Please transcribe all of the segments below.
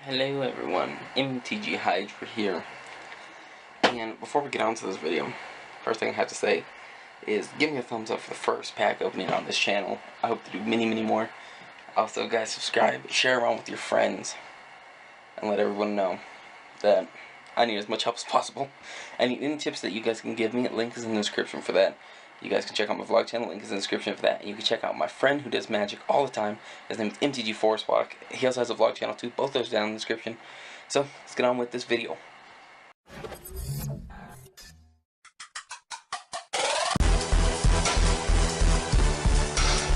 Hello everyone, MTG-Hydra here, and before we get on to this video, first thing I have to say is give me a thumbs up for the first pack opening on this channel. I hope to do many more. Also guys, subscribe, share around with your friends, and let everyone know that I need as much help as possible. I need any tips that you guys can give me. Link is in the description for that. You guys can check out my vlog channel, link is in the description for that. And you can check out my friend who does magic all the time. His name is MTG-Hydra. He also has a vlog channel too. Both those down in the description. So, let's get on with this video.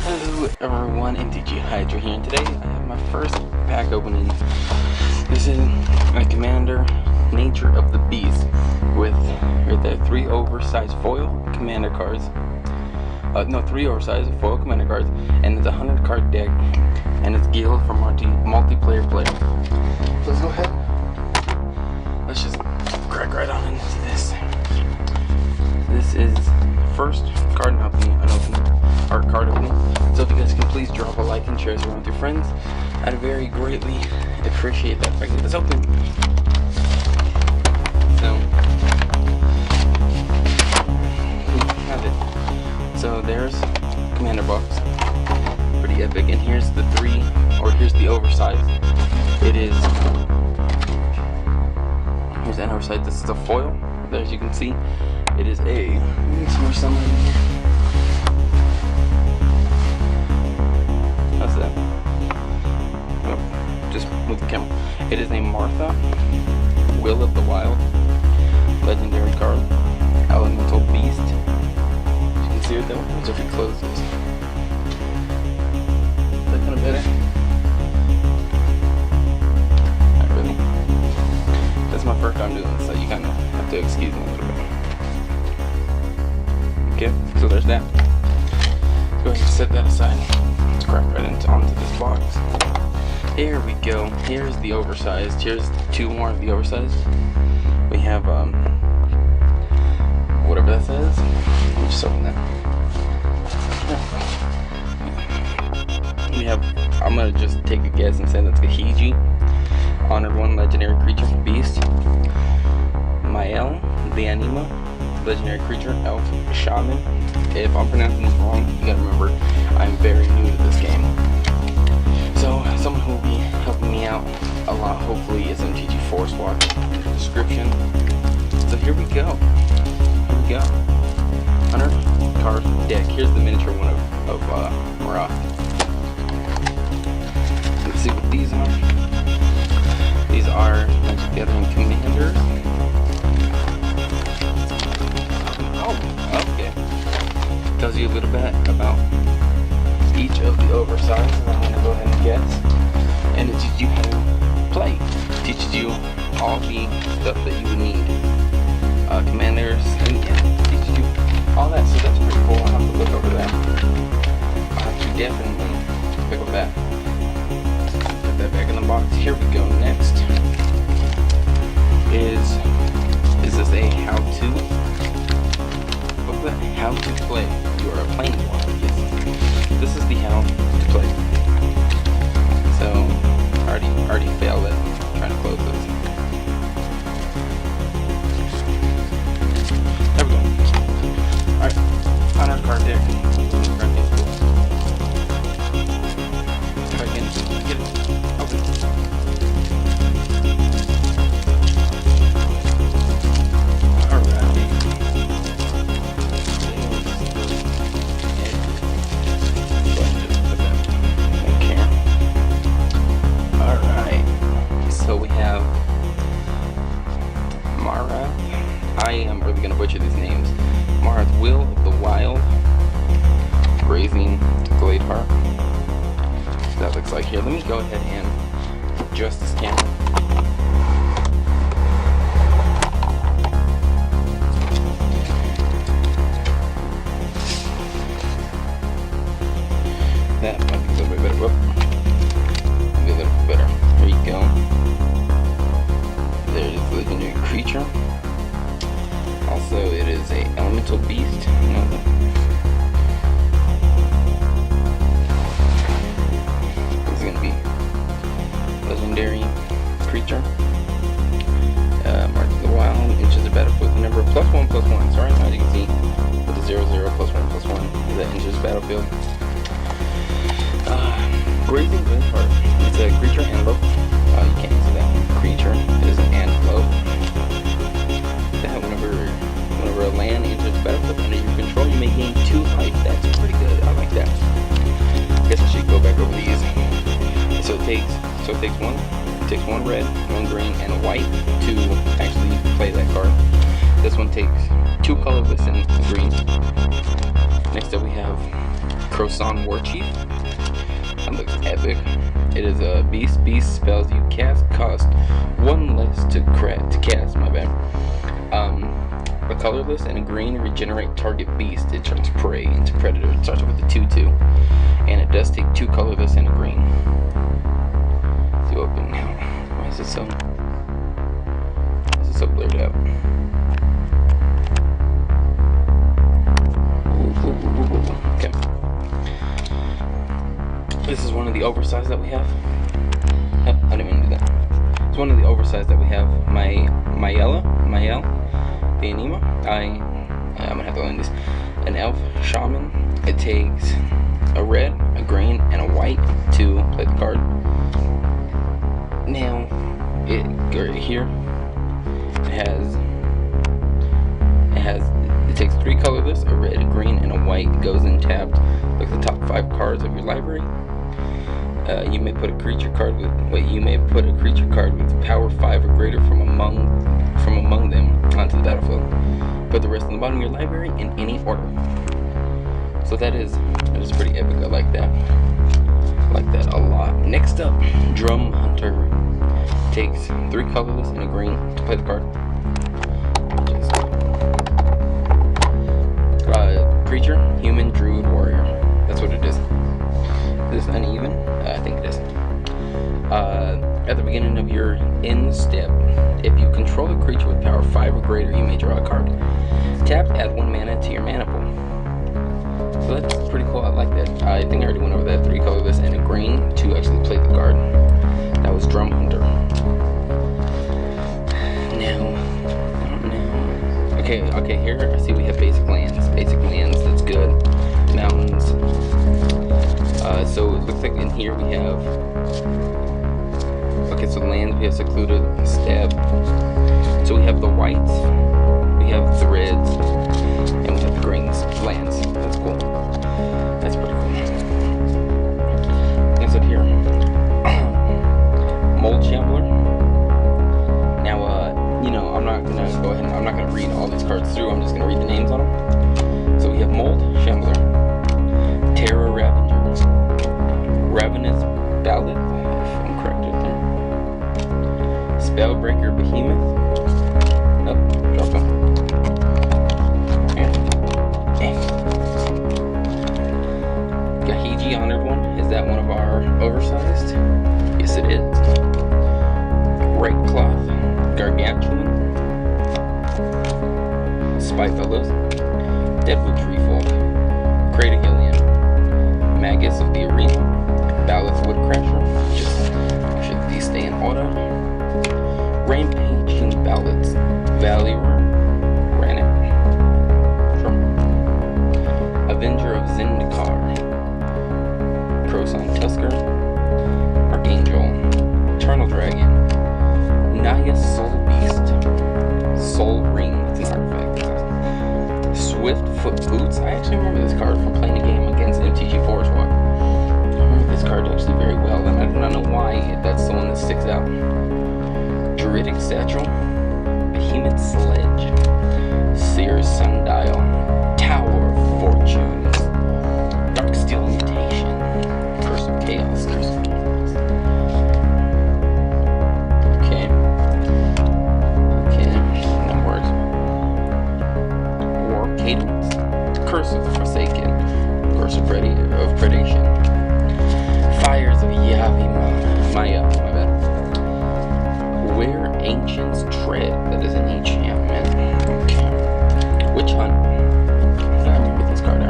Hello everyone, MTG-Hydra here, and today I have my first pack opening. This is a Commander Nature of the Beast with right there 3 oversized foil commander cards. No, 3 oversized foil commander cards, and it's a 100 card deck, and it's Guild for multiplayer play. So let's go ahead. Let's just crack right on into this. This is first card opening, card opening. So if you guys can please drop a like and share this around with your friends, I'd very greatly appreciate that if I can get this open. So have it. So there's Commander box, pretty epic, and here's the here's the oversized. It is here's an oversized. This is a foil. There, as you can see, it is a. Somewhere somewhere in here. How's that? Oh, just move the camera. It is a Martha, Will of the Wild, legendary card, elemental beast. You can see it though. As if you close this. Is that kind of better? Not really. That's my first time doing this, so you kind of have to excuse me a little bit. Okay, so there's that. Let's go ahead and set that aside. Let's crack right onto this box. Here we go. Here's the oversized. Here's 2 more of the oversized. We have whatever that says. Let me just open that. We have. I'm gonna just take a guess and say that's a Hiji. Honored 1 legendary creature beast. Mael, the Anima, legendary creature, elf, shaman. If I'm pronouncing this wrong, you gotta remember I'm very new to this game. So someone who will be helping me out a lot, hopefully, is MTG-Hydra in the description. So here we go. Here we go. 100 card deck. Here's the miniature one of Mara. Let's see what these are. These are Magic Gathering Commanders. Oh, okay. Tells you a little bit about each of the oversized, and I'm going to go ahead and guess. And it teaches you how to play. It teaches you all the stuff that you would need. Commanders, and yeah, it teaches you all that, so that's pretty cool. I'll have to look over that. I'll have to definitely pick up that. Put that back in the box. Here we go. Next is this a how-to? What's that? How to play. You are a playing one. Yes. This is the how to play. So I already failed at trying to close this. There we go. Alright, on our card deck. If I can get it open. I am really going to butcher these names. Mara's Will of the Wild, Grazing Glade Park. That looks like here. Let me go ahead and adjust this camera. That might be a little bit better. Whoop. Might be a little bit better. There you go. There's the legendary creature. Also, it is a elemental beast. It's gonna be legendary creature. Mark the wild, enters the battlefield with the number of +1/+1. Sorry, as you can see, with the 0/0 +1/+1 that enters the battlefield. Grazing Windheart. It's a creature antelope. You can't see that creature. It is an antelope. That whenever a land enters the battlefield under your control, you may gain 2 life. That's pretty good. I like that. I guess I should go back over these. So it takes one. It takes 1 red, 1 green, and a white to actually play that card. This one takes 2 colorless and green. Next up we have Croissant Warchief. That looks epic. It is a beast. Beast spells you cast cost 1 less to cast. My bad. A colorless and a green regenerate target beast. It turns prey into predator. It starts with a 2/2, and it does take 2 colorless and a green. Let's do open now. Why is it so blurred out? Okay. This is one of the oversized that we have. Oh, I didn't mean to do that. It's one of the oversized that we have. Mael, the Anima. I'm gonna have to learn this. An elf shaman. It takes a red, a green, and a white to play the card. Now, it takes 3 colorless, a red, a green, and a white. Goes in tapped. Look at the top 5 cards of your library. You may put a creature card with power 5 or greater from among them onto the battlefield. Put the rest on the bottom of your library in any order. So that is pretty epic. I like that. I like that a lot. Next up, Drum Hunter. Takes 3 colorless and a green to play the card. Creature, human, druid, warrior. That's what it is. Is this uneven? I think it is. At the beginning of your end step, if you control a creature with power 5 or greater, you may draw a card. Tapped, add 1 mana to your mana pool. So that's pretty cool. I like that. I think I already went over that. 3 colorless and a green to actually play the card. That was Drum Hunter. Now. Okay, here I see we have basic lands. That's good. Mountains. So it looks like in here we have. Okay, so lands we have secluded, stab. So we have the whites, we have the reds, and we have the greens lands. That's cool. That's pretty cool. Next up here, Mold Shambler. Now, I'm not gonna go ahead and I'm not gonna read all these cards through. I'm just gonna read the names on them. So we have Mold Shambler, Terror Ravager, Ravenous Ballad, if I'm correct right there. Spellbreaker Behemoth. Oh, drop them. Gahiji Honored One. Is that one of our oversized? Yes, it is. Right Cloth, Gargantuan, Spyfellows, Deadwood Treefolk, Cratahelion, Magus of the Arena, Ballast Woodcrasher. Just make sure that these stay in order. Rampaging Ballads, Valior, Granite, Avenger of Zendikar, Croissant Tusker, Archangel, Eternal Dragon, Naya Soul Beast, Soul Ring, that's an artifact. Swift Foot Boots. I actually remember this card from playing a game against MTG-Hydra. I remember this card actually very well, and I do not know why that's the one that sticks out. Druidic Satchel, Behemoth Sledge, Seer's Sundial, Tower of Fortunes, Darksteel Mutation, Curse of Chaos. Curse of the Forsaken, Curse of Predation, Fires of Maya, my bad. Where Ancients Tread, that is an enchantment. Okay. Witch Hunt. I remember this card.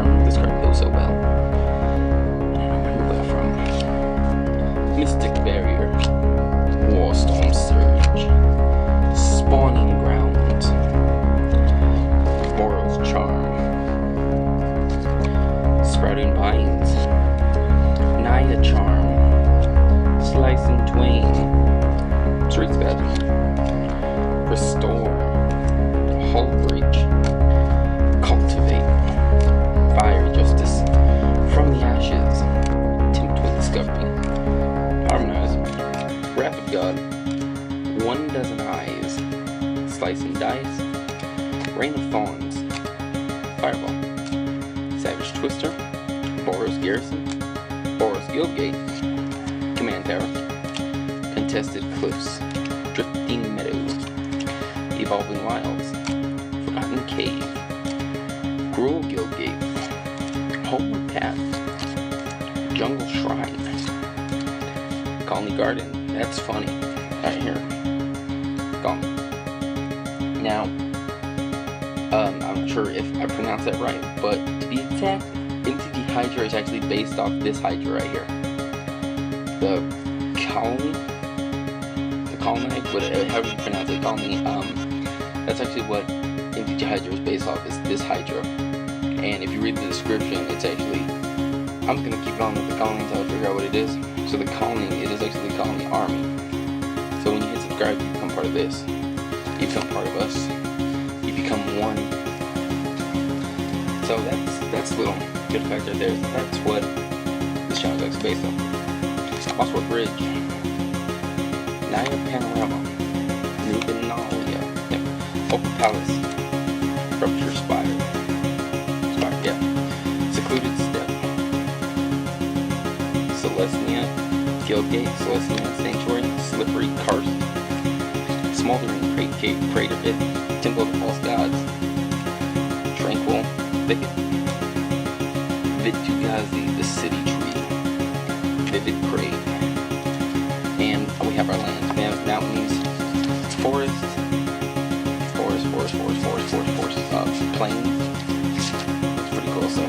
God, 1 dozen eyes, Slice and Dice, Rain of Thorns, Fireball, Savage Twister, Boros Garrison, Boros Guildgate, Command Tower, Contested Cliffs, Drifting Meadow, Evolving Wilds, Forgotten Cave, Gruul Guildgate, Homeward Path, Jungle Shrine, Colony Garden. That's funny. Right here. Colony. Now, I'm not sure if I pronounced that right, but to be exact, MTG-Hydra is actually based off this Hydra right here. The Colony, however you pronounce it, Colony, that's actually what MTG-Hydra is based off, is this Hydra. And if you read the description, it's actually, I'm just going to keep going with the Colony until I figure out what it is. So the Colony, it is actually the Colony Army. So when you hit subscribe, you become part of this. You become part of us. You become one. So that's a little good fact right there. That's what this channel is based on. Mosswood Bridge, Naya Panorama, Nubenalia, Opal Palace, Rupture Spire, Secluded Step, Celestia, Guildgate, Celestia Sanctuary, Slippery Karst, Smoldering Crater Pit, Temple of the False Gods, Tranquil Thicket, Vitu-Ghazi, the City Tree, Vivid Crave, and we have our lands. We have mountains, forests, plains. It's pretty cool. So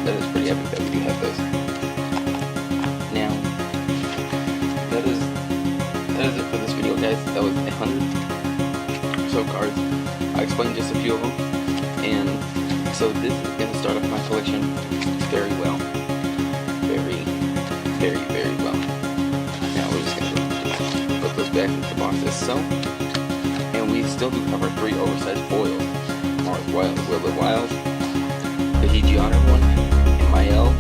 that is pretty epic that we do have those. Now that is it for this video, guys. That was 100 or so cards. I explained just a few of them, and so this is going to start off my collection very well. Very well. Now we're just going to put those back into the boxes. So, and we still do have our 3 oversized foils. Mars Wild, Will of Wild, the MTG-Hydra one, MIL,